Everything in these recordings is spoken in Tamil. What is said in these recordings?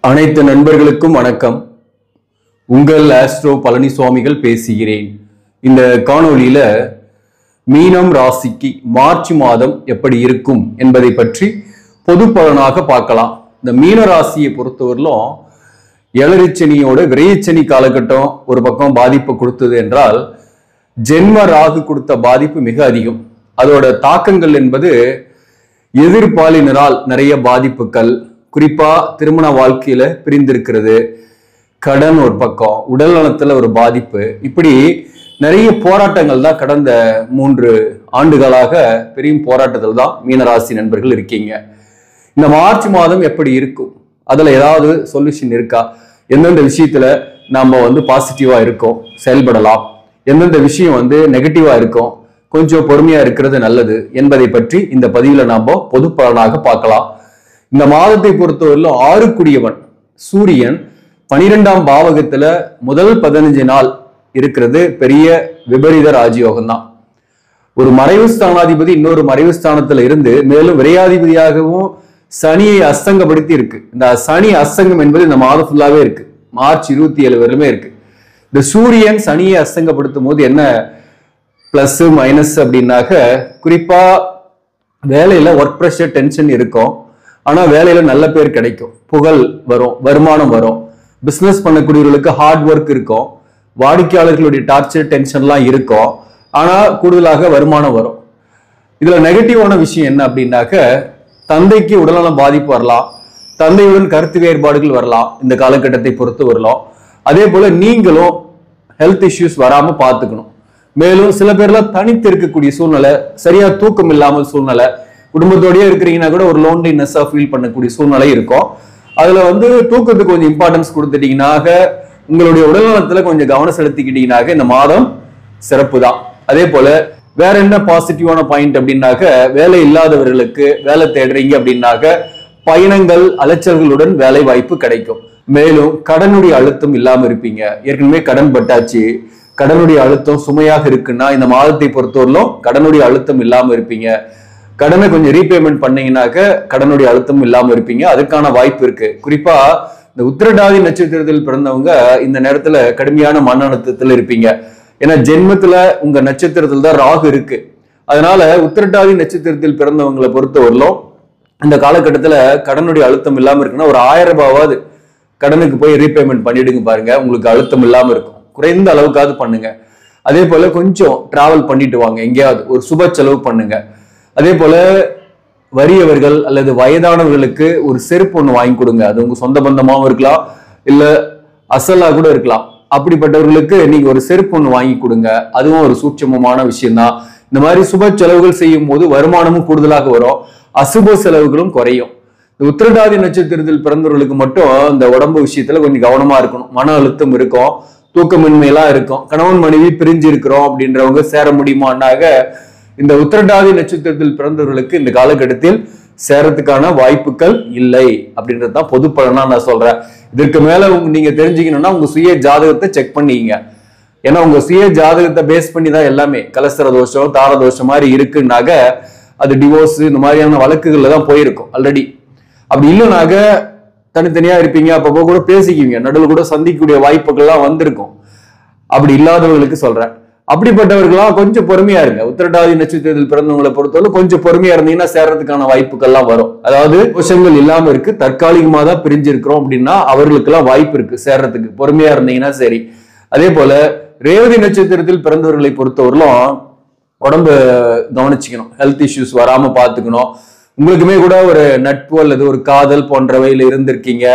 அனைத்து நண்பர்களுக்கும் வணக்கம். உங்கள் ஆஸ்ட்ரோ பழனிசுவாமிகள் பேசுகிறேன். இந்த காணொளியில மீனம் ராசிக்கு மார்ச் மாதம் எப்படி இருக்கும் என்பதை பற்றி பொது பலனாக பார்க்கலாம். இந்த மீன ராசியை பொறுத்தவரையிலும் ஏழரைச்சனியோட விரையச்சனி காலகட்டம் ஒரு பக்கம் பாதிப்பு கொடுத்தது என்றால், ஜென்ம ராகு கொடுத்த பாதிப்பு மிக அதிகம். அதோட தாக்கங்கள் என்பது எதிர்பாலினரால் நிறைய பாதிப்புகள், குறிப்பா திருமண வாழ்க்கையில பிரிந்திருக்கிறது, கடன் ஒரு பக்கம், உடல் நலத்துல ஒரு பாதிப்பு, இப்படி நிறைய போராட்டங்கள் தான் கடந்த 3 ஆண்டுகளாக பெரிய போராட்டத்தில் தான் மீனராசி நண்பர்கள் இருக்கீங்க. இந்த மார்ச் மாதம் எப்படி இருக்கும், அதுல ஏதாவது சொல்யூஷன் இருக்கா, எந்தெந்த விஷயத்துல நாம பாசிட்டிவா இருக்கோம் செயல்படலாம், எந்தெந்த விஷயம் நெகட்டிவா இருக்கும் கொஞ்சம் பொறுமையா இருக்கிறது நல்லது என்பதை பற்றி இந்த பதிவுல நாம பொது பலனாக பார்க்கலாம். இந்த மாதத்தை பொறுத்தவரையிலும் 6 சூரியன் 12ஆம் பாவகத்துல முதல் 15 நாள் இருக்கிறது பெரிய விபரீத ராஜயோகம் தான். ஒரு மறைவு ஸ்தானாதிபதி இன்னொரு மறைவு ஸ்தானத்துல இருந்து மேலும் விரையாதிபதியாகவும் சனியை அஸ்தங்கப்படுத்தி இருக்கு. இந்த சனி அஸ்தங்கம் என்பது இந்த மாதம் ஃபுல்லாவே இருக்கு, மார்ச் 27 வரையிலுமே இருக்கு. இந்த சூரியன் சனியை அஸ்தங்கப்படுத்தும் போது என்ன பிளஸ் மைனஸ் அப்படின்னாக்க, குறிப்பா வேலையில ஒர்க் ப்ரெஷர் டென்ஷன் இருக்கும், ஆனா வேலையில நல்ல பேர் கிடைக்கும், புகழ் வரும், வருமானம் வரும். பிசினஸ் பண்ணக்கூடியவர்களுக்கு ஹார்ட் ஒர்க் இருக்கும், வாடிக்கையாளர்களுடைய டார்ச்சர் டென்ஷன்லாம் இருக்கும், ஆனா கூடுதலாக வருமானம் வரும். இதுல நெகட்டிவான விஷயம் என்ன அப்படின்னாக்க, தந்தைக்கு உடல்நலம் பாதிப்பு வரலாம், தந்தையுடன் கருத்து வேறுபாடுகள் வரலாம் இந்த காலகட்டத்தை பொறுத்து வரலாம். அதே போல நீங்களும் ஹெல்த் இஷ்யூஸ் வராம பார்த்துக்கணும். மேலும் சில பேர்லாம் தனித்து இருக்கக்கூடிய சூழ்நிலை, சரியா தூக்கம் இல்லாமல் சூழ்நிலை, குடும்பத்தோடய இருக்கிறீங்கன்னா கூட ஒரு லோன்லினஸ்ஸா ஃபீல் பண்ணக்கூடிய சூழ்நிலை இருக்கும். அதுல தூக்கத்துக்கு கொஞ்சம் இம்பார்ட்டன்ஸ் கொடுத்துட்டீங்கன்னாக, உங்களுடைய உடல்நலத்துல கொஞ்சம் கவனம் செலுத்திக்கிட்டீங்கன்னாக்க இந்த மாதம் சிறப்பு தான். அதே போல வேற என்ன பாசிட்டிவான பாயிண்ட் அப்படின்னாக்க, வேலை இல்லாதவர்களுக்கு வேலை தேடுறீங்க அப்படின்னாக்க பயணங்கள் அலைச்சல்களுடன் வேலை வாய்ப்பு கிடைக்கும். மேலும் கடனுடைய அழுத்தம் இல்லாம இருப்பீங்க. ஏற்கனவே கடன் பட்டாச்சு, கடனுடைய அழுத்தம் சுமையாக இருக்குன்னா இந்த மாதத்தை பொறுத்தவரையிலும் கடனுடைய அழுத்தம் இல்லாம இருப்பீங்க. கடனை கொஞ்சம் ரீபேமெண்ட் பண்ணீங்கன்னாக்க கடனுடைய அழுத்தம் இல்லாம இருப்பீங்க, அதுக்கான வாய்ப்பு இருக்கு. குறிப்பா இந்த உத்திரட்டாதி நட்சத்திரத்தில் பிறந்தவங்க இந்த நேரத்துல கடுமையான மன அழுத்தத்தில் இருப்பீங்க. ஏன்னா ஜென்மத்துல உங்க நட்சத்திரத்தில் தான் ராகு இருக்கு. அதனால உத்திரட்டாதி நட்சத்திரத்தில் பிறந்தவங்களை பொறுத்தவரையிலும் இந்த காலகட்டத்துல கடனுடைய அழுத்தம் இல்லாம இருக்குன்னா ஒரு 1000 ரூபாவது கடனுக்கு போய் ரீபேமெண்ட் பண்ணிடுங்க பாருங்க, உங்களுக்கு அழுத்தம் இல்லாம இருக்கும். குறைந்த அளவுக்காவது பண்ணுங்க. அதே போல கொஞ்சம் டிராவல் பண்ணிட்டு வாங்க, எங்கேயாவது ஒரு சுப செலவு பண்ணுங்க. அதே போல வறியவர்கள் அல்லது வயதானவர்களுக்கு ஒரு செருப்பு ஒண்ணு வாங்கி கொடுங்க. அது உங்க சொந்த பந்தமாவும் இருக்கலாம், இல்ல அசலா கூட இருக்கலாம். அப்படிப்பட்டவர்களுக்கு நீங்க ஒரு செருப்பு ஒண்ணு வாங்கி கொடுங்க, அதுவும் ஒரு சூட்சமமான விஷயம் தான். இந்த மாதிரி சுப செலவுகள் செய்யும் போது வருமானமும் கூடுதலாக வரும், அசுப செலவுகளும் குறையும். இந்த உத்திரட்டாதி நட்சத்திரத்தில் பிறந்தவர்களுக்கு மட்டும் இந்த உடம்பு விஷயத்துல கொஞ்சம் கவனமா இருக்கணும். மன அழுத்தம் இருக்கும், தூக்கமின்மையெல்லாம் இருக்கும். கணவன் மனைவி பிரிஞ்சு இருக்கிறோம் அப்படின்றவங்க சேர முடியுமான்னாக இந்த உத்திரட்டாதி நட்சத்திரத்தில் பிறந்தவர்களுக்கு இந்த காலகட்டத்தில் சேரத்துக்கான வாய்ப்புகள் இல்லை அப்படின்றதுதான் பொது பலனா நான் சொல்றேன். இதற்கு மேல நீங்க தெரிஞ்சுக்கணும்னா உங்க சுய ஜாதகத்தை செக் பண்ணிங்க. ஏன்னா உங்க சுய ஜாதகத்தை பேஸ் பண்ணி தான் எல்லாமே, கலஸ்தர தோஷம் தார தோஷம் மாதிரி இருக்குன்னாக அது டிவோர்ஸ் இந்த மாதிரியான வழக்குகள்ல தான் போயிருக்கும் ஆல்ரெடி. அப்படி இல்லைனாக தனித்தனியா இருப்பீங்க, அப்பப்போ கூட பேசிக்குவீங்க, நடுவில் கூட சந்திக்கக்கூடிய வாய்ப்புகள்லாம் வந்திருக்கும். அப்படி இல்லாதவர்களுக்கு சொல்றேன். அப்படிப்பட்டவர்களாம் கொஞ்சம் பொறுமையா இருங்க. உத்திரட்டாதி நட்சத்திரத்தில் பிறந்தவங்களை பொறுத்தவரை கொஞ்சம் பொறுமையா இருந்தீங்கன்னா சேர்றதுக்கான வாய்ப்புகள்லாம் வரும். அதாவது தோஷங்கள் இல்லாம இருக்கு, தற்காலிகமா தான் பிரிஞ்சு இருக்கிறோம் அப்படின்னா அவர்களுக்கு எல்லாம் வாய்ப்பு இருக்கு சேர்றதுக்கு, பொறுமையா இருந்தீங்கன்னா சரி. அதே போல ரேவதி நட்சத்திரத்தில் பிறந்தவர்களை பொறுத்தவரையிலும் உடம்பு கவனிச்சுக்கணும், ஹெல்த் இஷ்யூஸ் வராம பாத்துக்கணும். உங்களுக்குமே கூட ஒரு நட்பு அல்லது ஒரு காதல் போன்றவையில இருந்திருக்கீங்க,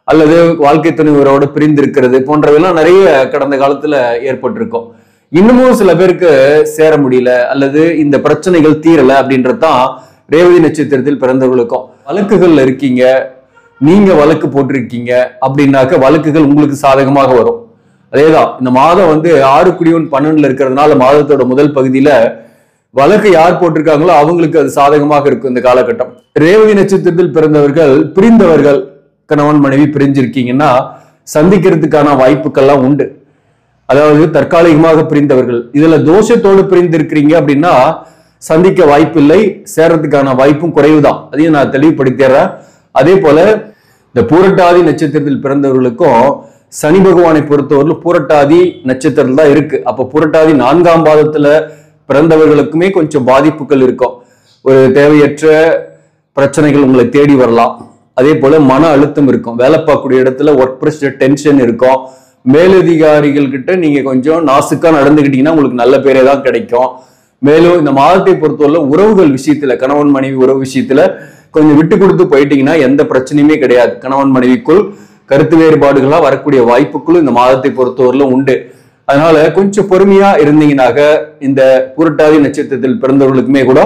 அல்லது வாழ்க்கை துணைவரோடு பிரிந்திருக்கிறது போன்றவையெல்லாம் நிறைய கடந்த காலத்துல ஏற்பட்டிருக்கும். இன்னமும் சில பேருக்கு சேர முடியல அல்லது இந்த பிரச்சனைகள் தீரல அப்படின்றதுதான் ரேவதி நட்சத்திரத்தில் பிறந்தவர்களுக்கும். வழக்குகள்ல இருக்கீங்க, நீங்க வழக்கு போட்டிருக்கீங்க அப்படின்னாக்க வழக்குகள் உங்களுக்கு சாதகமாக வரும். அதேதான் இந்த மாதம் 6 இருக்கிறதுனால மாதத்தோட முதல் பகுதியில வழக்கு யார் போட்டிருக்காங்களோ அவங்களுக்கு அது சாதகமாக இருக்கும் இந்த காலகட்டம். ரேவதி நட்சத்திரத்தில் பிறந்தவர்கள் பிரிந்தவர்கள், கணவன் மனைவி பிரிஞ்சிருக்கீங்கன்னா சந்திக்கிறதுக்கான வாய்ப்புகள்லாம் உண்டு. அதாவது தற்காலிகமாக பிரிந்தவர்கள், இதுல தோஷத்தோடு பிரிந்திருக்கிறீங்க அப்படின்னா சந்திக்க வாய்ப்பு இல்லை, சேர்றதுக்கான வாய்ப்பும் குறைவுதான். அதையும் நான் தெளிவுபடுத்திடுறேன். அதே போல இந்த பூரட்டாதி நட்சத்திரத்தில் பிறந்தவர்களுக்கும் சனி பகவானை பொறுத்தவரையிலும் பூரட்டாதி நட்சத்திரம் தான் இருக்கு. அப்ப பூரட்டாதி 4ஆம் பாதத்துல பிறந்தவர்களுக்குமே கொஞ்சம் பாதிப்புகள் இருக்கும். ஒரு தேவையற்ற பிரச்சனைகள் உங்களை தேடி வரலாம். அதே போல மன அழுத்தம் இருக்கும். வேலை பார்க்கக்கூடிய இடத்துல ஒர்க் ப்ரெஷர், டென்ஷன் இருக்கும். மேலதிகாரிகள் கிட்ட நீங்க கொஞ்சம் நாசுக்கா நடந்துக்கிட்டீங்கன்னா உங்களுக்கு நல்ல பேரே தான் கிடைக்கும். மேலும் இந்த மாதத்தை பொறுத்தவரை உறவுகள் விஷயத்துல, கணவன் மனைவி உறவு விஷயத்துல கொஞ்சம் விட்டு கொடுத்து போயிட்டீங்கன்னா எந்த பிரச்சனையுமே கிடையாது. கணவன் மனைவிக்குள் கருத்து வேறுபாடுகளா வரக்கூடிய வாய்ப்புகளும் இந்த மாதத்தை பொறுத்தவரையில உண்டு. அதனால கொஞ்சம் பொறுமையா இருந்தீங்கன்னாக இந்த புரட்டாதி நட்சத்திரத்தில் பிறந்தவர்களுக்குமே கூட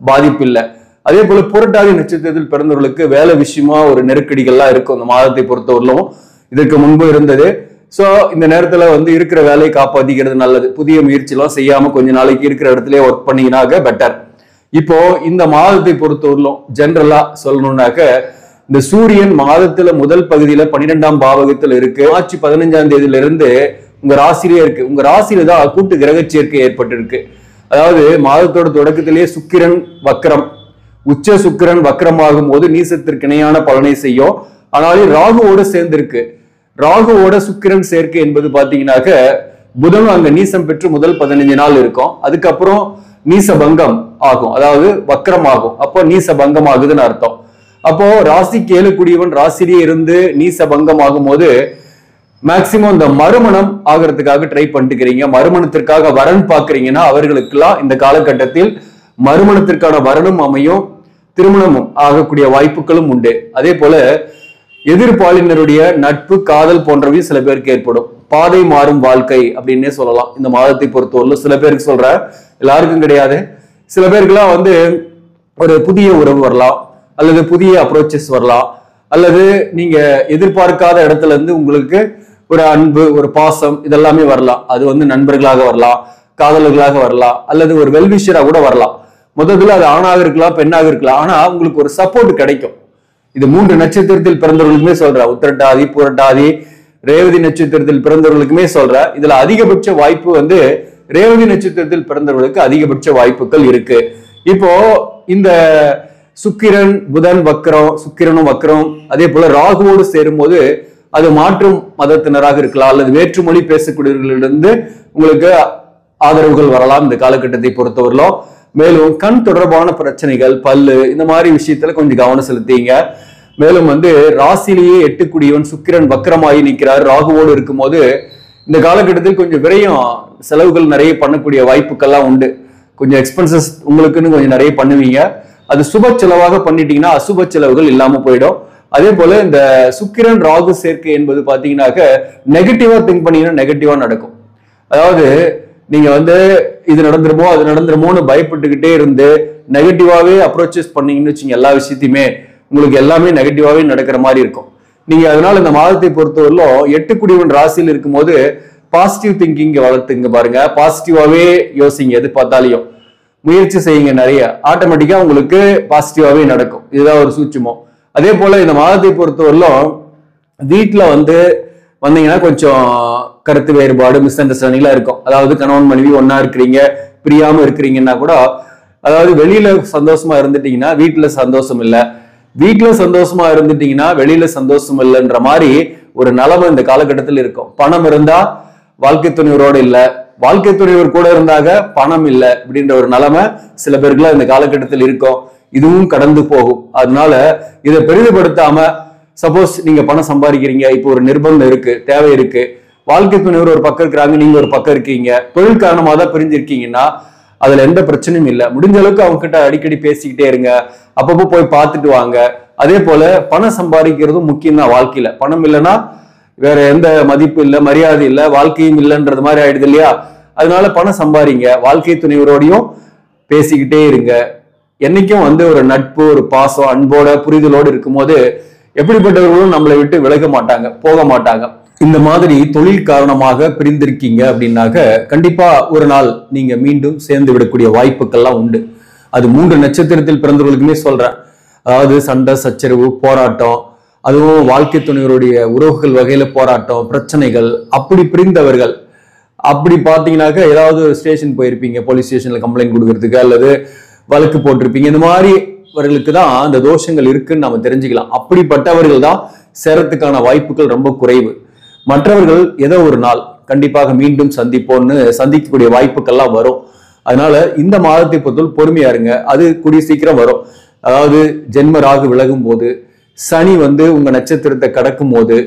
பாதிப்பு இல்லை. அதே போல புரட்டாதி நட்சத்திரத்தில் பிறந்தவர்களுக்கு வேலை விஷயமா ஒரு நெருக்கடிகள்லாம் இருக்கும் இந்த மாதத்தை பொறுத்தவரையிலும். இதற்கு முன்பு இருந்தது. சோ இந்த நேரத்துல இருக்கிற வேலையை காப்பாத்திக்கிறது நல்லது. புதிய முயற்சி எல்லாம் செய்யாம கொஞ்ச நாளைக்கு இருக்கிற இடத்துல ஒர்க் பண்ணீங்கன்னாக்க பெட்டர். இப்போ இந்த மாதத்தை பொறுத்தவரையிலும் ஜெனரலா சொல்லணும்னாக்க இந்த சூரியன் மாதத்துல முதல் பகுதியில 12ஆம் பாவகத்துல இருக்கு. மார்ச் 15ஆம் தேதியில இருந்து உங்க ராசியிலே இருக்கு. உங்க ராசியில தான் கூட்டு கிரக சேர்க்கை ஏற்பட்டு இருக்கு. அதாவது மாதத்தோட தொடக்கத்திலேயே சுக்கிரன் வக்ரம், உச்ச சுக்கிரன் வக்ரமாகும் போது நீசத்திற்கு இணையான பலனை செய்யும். ஆனாலும் ராகுவோட சேர்ந்திருக்கு. ராகுவோட சுக்கிரன் சேர்க்கை என்பது பாத்தீங்கன்னாக்க புதன் அங்க நீசம் பெற்று முதல் 15 நாள் இருக்கும். அதுக்கப்புறம் நீச பங்கம் ஆகும், அதாவது வக்ரம் ஆகும். அப்போ நீச பங்கம் ஆகுதுன்னு அர்த்தம். அப்போ ராசிக்கு 7 கூடியவன் ராசியிலே இருந்து நீச பங்கம் ஆகும் போது மேக்சிமம் இந்த மறுமணம் ஆகிறதுக்காக ட்ரை பண்ணிக்கிறீங்க, மறுமணத்திற்காக வரன் பாக்குறீங்கன்னா அவர்களுக்கெல்லாம் இந்த காலகட்டத்தில் மறுமணத்திற்கான வரனும் அமையும், திருமணமும் ஆகக்கூடிய வாய்ப்புகளும் உண்டு. அதே போல எதிர்பாலினருடைய நட்பு, காதல் போன்றவை சில பேருக்கு ஏற்படும். பாதை மாறும் வாழ்க்கை அப்படின்னே சொல்லலாம் இந்த மாதத்தை பொறுத்தவரை. சில பேருக்கு சொல்ற, எல்லாருக்கும் கிடையாது. சில பேருக்குலாம் ஒரு புதிய உறவு வரலாம், அல்லது புதிய அப்ரோச்சஸ் வரலாம், அல்லது நீங்க எதிர்பார்க்காத இடத்துல இருந்து உங்களுக்கு ஒரு அன்பு, ஒரு பாசம் இதெல்லாமே வரலாம். அது நண்பர்களாக வரலாம், காதலர்களாக வரலாம், அல்லது ஒரு வெல்விஷரா கூட வரலாம். முதல்ல அது ஆணாக இருக்கலாம், பெண்ணாக இருக்கலாம். ஆனா உங்களுக்கு ஒரு சப்போர்ட் கிடைக்கும். இது 3 நட்சத்திரத்தில் பிறந்தவர்களுக்குமே சொல்ற, உத்திரட்டாதி, புரட்டாதி, ரேவதி நட்சத்திரத்தில் பிறந்தவர்களுக்குமே சொல்ற. இதுல அதிகபட்ச வாய்ப்பு ரேவதி நட்சத்திரத்தில் பிறந்தவர்களுக்கு அதிகபட்ச வாய்ப்புகள் இருக்கு. இப்போ இந்த சுக்கிரன் புதன் வக்ரம், சுக்கிரனும் வக்ரம், அதே போல ராகுவோடு சேரும் போது அது மாற்றும் மதத்தினராக இருக்கலாம், அல்லது வேற்றுமொழி பேசக்கூடியவர்களிலிருந்து உங்களுக்கு ஆதரவுகள் வரலாம் இந்த காலகட்டத்தை பொறுத்தவரையிலும். மேலும் கண் தொடர்பான பிரச்சனைகள், பல்லு, இந்த மாதிரி விஷயத்துல கொஞ்சம் கவனம் செலுத்தீங்க. மேலும் ராசிலேயே 8 கூடியவன் சுக்கிரன் வக்ரமாகி நிற்கிறார் ராகுவோடு இருக்கும் போது இந்த காலகட்டத்தில் கொஞ்சம் விரயம், செலவுகள் நிறைய பண்ணக்கூடிய வாய்ப்புகள்லாம் உண்டு. கொஞ்சம் எக்ஸ்பென்சஸ் உங்களுக்குன்னு கொஞ்சம் நிறைய பண்ணுவீங்க. அது சுப செலவாக பண்ணிட்டீங்கன்னா அசுப செலவுகள் இல்லாம போயிடும். அதே போல இந்த சுக்கிரன் ராகு சேர்க்கை என்பது பாத்தீங்கன்னாக்க நெகட்டிவா திங்க் பண்ணீங்கன்னா நெகட்டிவா நடக்கும். அதாவது நீங்க இது நடந்துருமோ அது நடந்துருமோன்னு பயப்பட்டுக்கிட்டே இருந்து நெகட்டிவாவே அப்ரோச்சஸ் பண்ணீங்கன்னு வச்சுங்க, எல்லா விஷயத்தையுமே உங்களுக்கு எல்லாமே நெகட்டிவாவே நடக்கிற மாதிரி இருக்கும். நீங்க அதனால இந்த மாதத்தை பொறுத்தவரையிலும் 8 கூடியவன் ராசியில் இருக்கும்போது பாசிட்டிவ் திங்கிங் வளர்த்துங்க பாருங்க. பாசிட்டிவாவே யோசிங்க, எது பார்த்தாலையும் முயற்சி செய்யுங்க நிறைய, ஆட்டோமேட்டிக்கா உங்களுக்கு பாசிட்டிவாவே நடக்கும். இதுதான் ஒரு சூட்சுமம். அதே போல இந்த மாதத்தை பொறுத்தவரையிலும் வீட்டுல வந்தீங்கன்னா கொஞ்சம் கருத்து வேறுபாடு, மிஸ் அண்டர்ஸ்டாண்டிங்லாம் இருக்கும். அதாவது கணவன் மனைவி ஒன்னா இருக்கிறீங்க, பிரியாம இருக்கிறீங்கன்னா கூட, அதாவது வெளியில சந்தோஷமா இருந்துட்டீங்கன்னா வீட்டுல சந்தோஷம் இல்லை, வீட்டுல சந்தோஷமா இருந்துட்டீங்கன்னா வெளியில சந்தோஷம் இல்லைன்ற மாதிரி ஒரு நிலைமை இந்த காலகட்டத்தில் இருக்கும். பணம் இருந்தா வாழ்க்கை துணைவரோடு இல்ல, வாழ்க்கை துணைவர் கூட இருந்தாங்க பணம் இல்லை அப்படின்ற ஒரு நிலைமை சில பேருக்குலாம் இந்த காலகட்டத்தில் இருக்கும். இதுவும் கடந்து போகும். அதனால இதை பெரிதுபடுத்தாம, சப்போஸ் நீங்க பணம் சம்பாதிக்கிறீங்க, இப்போ ஒரு நிர்பந்தம் இருக்கு, தேவை இருக்கு, வாழ்க்கை துணைவர் ஒரு பக்கம் இருக்கிறாங்க, நீங்க ஒரு பக்கம் இருக்கீங்க, தொழில் காரணமா தான் பிரிஞ்சிருக்கீங்கன்னா அதுல எந்த பிரச்சனையும் இல்லை. முடிஞ்ச அளவுக்கு அவங்க கிட்ட அடிக்கடி பேசிக்கிட்டே இருங்க, அப்பப்போ போய் பார்த்துட்டு வாங்க. அதே போல பணம் சம்பாதிக்கிறதும் முக்கியம் தான் வாழ்க்கையில. பணம் இல்லைன்னா வேற எந்த மதிப்பு இல்லை, மரியாதை இல்லை, வாழ்க்கையும் இல்லைன்றது மாதிரி ஆயிடுது இல்லையா? அதனால பணம் சம்பாதிங்க, வாழ்க்கை துணைவரோடையும் பேசிக்கிட்டே இருங்க. என்னைக்கும் ஒரு நட்பு, ஒரு பாசம், அன்போட புரிதலோடு இருக்கும்போது எப்படிப்பட்டவர்களும் நம்மளை விட்டு விலக மாட்டாங்க, போக மாட்டாங்க. இந்த மாதிரி தொழில் காரணமாக பிரிந்திருக்கீங்க அப்படின்னாக்க கண்டிப்பா ஒரு நாள் நீங்க மீண்டும் சேர்ந்து விடக்கூடிய வாய்ப்புகள்லாம் உண்டு. அது 3 நட்சத்திரத்தில் பிறந்தவர்களுக்குமே சொல்றேன். அதாவது சண்டை, சச்சரவு, போராட்டம், அதுவும் வாழ்க்கை துணைவருடைய உறவுகள் வகையில போராட்டம், பிரச்சனைகள், அப்படி பிரிந்தவர்கள், அப்படி பாத்தீங்கன்னாக்க ஏதாவது ஸ்டேஷன் போயிருப்பீங்க, போலீஸ் ஸ்டேஷன்ல கம்ப்ளைண்ட் கொடுக்கறதுக்கு, அல்லது வழக்கு போட்டிருப்பீங்க. இந்த மாதிரி அவர்களுக்கு தான் அந்த தோஷங்கள் இருக்குன்னு நம்ம தெரிஞ்சுக்கலாம். அப்படிப்பட்டவர்கள் தான் சேரத்துக்கான வாய்ப்புகள் ரொம்ப குறைவு. மற்றவர்கள் ஏதோ ஒரு நாள் கண்டிப்பாக மீண்டும் சந்திக்கக்கூடிய வாய்ப்புகள்லாம் வரும். அதனால இந்த மாதத்தை பொறுத்தவரை பொறுமையா இருங்க. அது கூடிய சீக்கிரம் வரும். அதாவது ஜென்ம ராகு விலகும் போது, சனி உங்க நட்சத்திரத்தை கடக்கும் போது,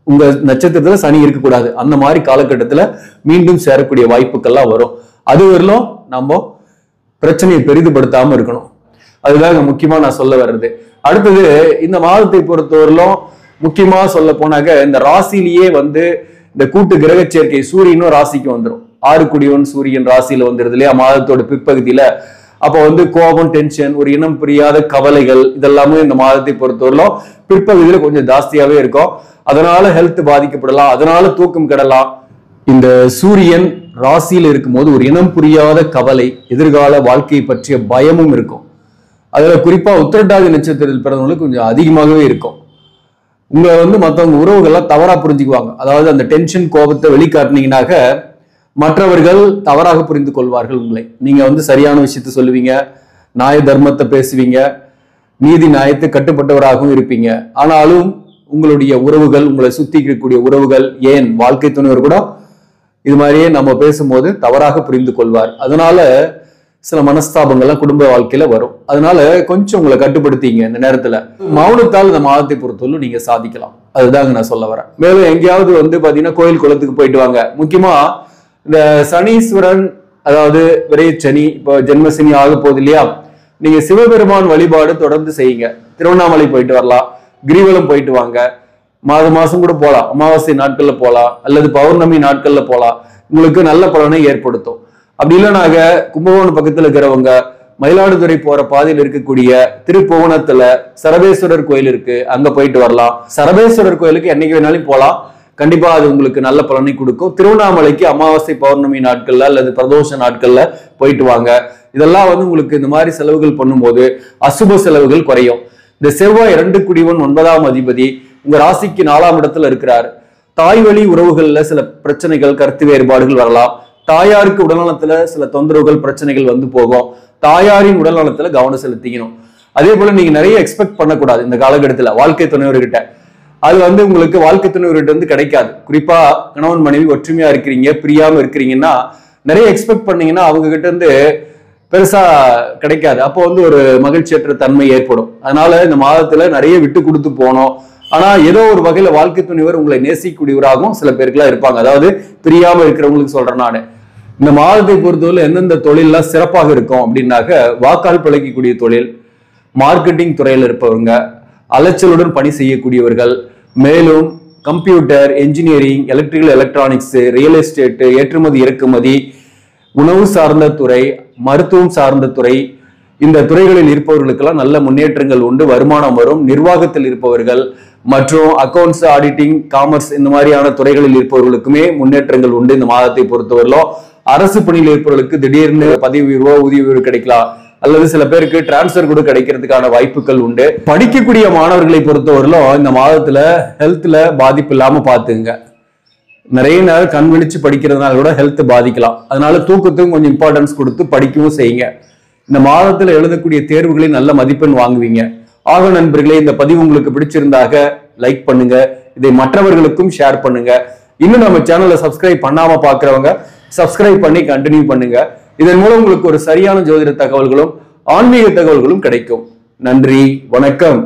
உங்க நட்சத்திரத்துல சனி இருக்கக்கூடாது, அந்த மாதிரி காலகட்டத்துல மீண்டும் சேரக்கூடிய வாய்ப்புகள்லாம் வரும். அது வரலும் நம்ம பிரச்சனையை பெரிதுபடுத்தாம இருக்கணும். அதுதான் முக்கியமா நான் சொல்ல வர்றது. அடுத்தது, இந்த மாதத்தை பொறுத்தவரையிலும் முக்கியமா சொல்ல போனாக்க, இந்த ராசிலேயே இந்த கூட்டு கிரக சேர்க்கை சூரியனும் ராசிக்கு வந்துடும். 6 குடியவன் சூரியன் ராசியில வந்துருது இல்லையா மாதத்தோட பிற்பகுதியில. அப்போ கோபம், டென்ஷன், ஒரு இனம் புரியாத கவலைகள் இதெல்லாமே இந்த மாதத்தை பொறுத்தவரையிலும் பிற்பகுதியில கொஞ்சம் ஜாஸ்தியாவே இருக்கும். அதனால ஹெல்த் பாதிக்கப்படலாம், அதனால தூக்கம் கெடலாம். இந்த சூரியன் ராசியில் இருக்கும்போது ஒரு இனம் புரியாத கவலை, எதிர்கால வாழ்க்கையை பற்றிய பயமும் இருக்கும். அதுல குறிப்பா உத்திரட்டாதி நட்சத்திரத்தில் பிறந்தவங்களுக்கு கொஞ்சம் அதிகமாகவே இருக்கும். உங்களை மற்றவங்க உறவுகள்லாம் தவறா புரிஞ்சுக்குவாங்க. அதாவது அந்த டென்ஷன், கோபத்தை வெளிக்காட்டினீங்கன்னாக்க மற்றவர்கள் தவறாக புரிந்து கொள்வார்கள் உங்களை. நீங்க சரியான விஷயத்த சொல்லுவீங்க, நியாய தர்மத்தை பேசுவீங்க, நீதி நியாயத்தை கட்டுப்பட்டவராகவும் இருப்பீங்க. ஆனாலும் உங்களுடைய உறவுகள், உங்களை சுத்தி இருக்கக்கூடிய உறவுகள், ஏன் வாழ்க்கை துணைவர் கூட இது மாதிரியே நம்ம பேசும்போது தவறாக புரிந்து கொள்வார். அதனால சில மனஸ்தாபங்கள்லாம் குடும்ப வாழ்க்கையில வரும். அதனால கொஞ்சம் உங்களை கட்டுப்படுத்திங்க. இந்த நேரத்துல மௌனத்தால் இந்த மாதத்தை பொறுத்தவரை நீங்க சாதிக்கலாம். அதுதாங்க நான் சொல்ல வரேன். மேலும் எங்கேயாவது பாத்தீங்கன்னா கோயில் குளத்துக்கு போயிட்டு வாங்க. முக்கியமா இந்த சனீஸ்வரன், அதாவது விரைச்சனி, இப்போ ஜென்மசனி ஆக போகுது இல்லையா, நீங்க சிவபெருமான் வழிபாடு தொடர்ந்து செய்யுங்க. திருவண்ணாமலை போயிட்டு வரலாம், கிரிவலம் போயிட்டு வாங்க. மாசம் கூட போகலாம், அமாவாசை நாட்கள்ல போகலாம், அல்லது பௌர்ணமி நாட்கள்ல போகலாம். உங்களுக்கு நல்ல பலனை ஏற்படுத்தும். அப்படி இல்லைனாக கும்பகோணம் பக்கத்துல இருக்கிறவங்க மயிலாடுதுறை போற பாதையில் இருக்கக்கூடிய திருப்புவனத்துல சரபேஸ்வரர் கோயில் இருக்கு, அங்க போயிட்டு வரலாம். சரபேஸ்வரர் கோயிலுக்கு என்னைக்கு வேணாலும் போகலாம், கண்டிப்பா அது உங்களுக்கு நல்ல பலனை கொடுக்கும். திருவண்ணாமலைக்கு அமாவாசை பௌர்ணமி நாட்கள்ல அல்லது பிரதோஷ நாட்கள்ல போயிட்டு வாங்க. இதெல்லாம் உங்களுக்கு இந்த மாதிரி செலவுகள் பண்ணும்போது அசுப செலவுகள் குறையும். இந்த செவ்வாய் 2 குடிவன் 9ஆம் அதிபதி உங்க ராசிக்கு 4ஆம் இடத்துல இருக்கிறார். தாய் வழி உறவுகள்ல சில பிரச்சனைகள், கருத்து வேறுபாடுகள் வரலாம். தாயாருக்கு உடல்நலத்துல சில தொந்தரவுகள், பிரச்சனைகள் போகும். தாயாரின் உடல்நலத்துல கவனம் செலுத்திக்கணும். அதே போல நீங்க நிறைய எக்ஸ்பெக்ட் பண்ணக்கூடாது இந்த காலகட்டத்துல வாழ்க்கை துணைவர்கிட்ட. அது உங்களுக்கு வாழ்க்கை துணைவர்கிட்ட கிடைக்காது. குறிப்பா கணவன் மனைவி ஒற்றுமையா இருக்கிறீங்க, பிரியாம இருக்கிறீங்கன்னா நிறைய எக்ஸ்பெக்ட் பண்ணீங்கன்னா அவங்க கிட்ட பெருசா கிடைக்காது. அப்போ ஒரு மகிழ்ச்சியற்ற தன்மை ஏற்படும். அதனால இந்த மாதத்துல நிறைய விட்டு கொடுத்து போனோம். ஆனா ஏதோ ஒரு வகையில வாழ்க்கை துணைவர் உங்களை நேசிக்கக்கூடியவராகவும் சில பேருக்குலாம் இருப்பாங்க. அதாவது பிரியாம இருக்கிறவங்களுக்கு சொல்றேன் நானு. இந்த மாதத்தை பொறுத்தவரை எந்தெந்த தொழிலெல்லாம் சிறப்பாக இருக்கும் அப்படின்னாக்க, வாக்கால் பிழைக்கக்கூடிய தொழில், மார்க்கெட்டிங் துறையில் இருப்பவங்க, அலைச்சலுடன் பணி செய்யக்கூடியவர்கள், மேலும் computer, engineering, electrical electronics, real estate, ஏற்றுமதி இறக்குமதி, உணவு சார்ந்த துறை, மருத்துவம் சார்ந்த துறை, இந்த துறைகளில் இருப்பவர்களுக்கெல்லாம் நல்ல முன்னேற்றங்கள் உண்டு, வருமானம் வரும். நிர்வாகத்தில் இருப்பவர்கள் மற்றும் அக்கௌண்ட்ஸ், ஆடிட்டிங், காமர்ஸ் இந்த மாதிரியான துறைகளில் இருப்பவர்களுக்குமே முன்னேற்றங்கள் உண்டு. இந்த மாதத்தை பொறுத்தவரையிலும் அரசு பணியில் இருப்பவர்களுக்கு திடீர்னு பதவி உயர்வோ ஊதிய உயர்வு கிடைக்கலாம், அல்லது சில பேருக்கு டிரான்ஸ்பர் கூட கிடைக்கிறதுக்கான வாய்ப்புகள் உண்டு. படிக்கக்கூடிய மாணவர்களை பொறுத்தவரையிலும் இந்த மாதத்துல ஹெல்த்ல பாதிப்பு இல்லாம பாத்துங்க. நிறைய நேரம் கண் விழிச்சு படிக்கிறதுனால கூட ஹெல்த் பாதிக்கலாம். அதனால தூக்கத்துக்கும் கொஞ்சம் இம்பார்ட்டன்ஸ் கொடுத்து படிக்கவும் செய்யுங்க. இந்த மாதத்துல எழுதக்கூடிய தேர்வுகளில் நல்ல மதிப்பெண் வாங்குவீங்க. ஆக நண்பர்களே, இந்த பதிவு உங்களுக்கு பிடிச்சிருந்தாக லைக் பண்ணுங்க, இதை மற்றவர்களுக்கும் ஷேர் பண்ணுங்க. இன்னும் நம்ம சேனலை சப்ஸ்கிரைப் பண்ணாம பாக்குறவங்க சப்ஸ்கிரைப் பண்ணி கண்டினியூ பண்ணுங்க. இதன் மூலம் உங்களுக்கு ஒரு சரியான ஜோதிட தகவல்களும் ஆன்மீக தகவல்களும் கிடைக்கும். நன்றி, வணக்கம்.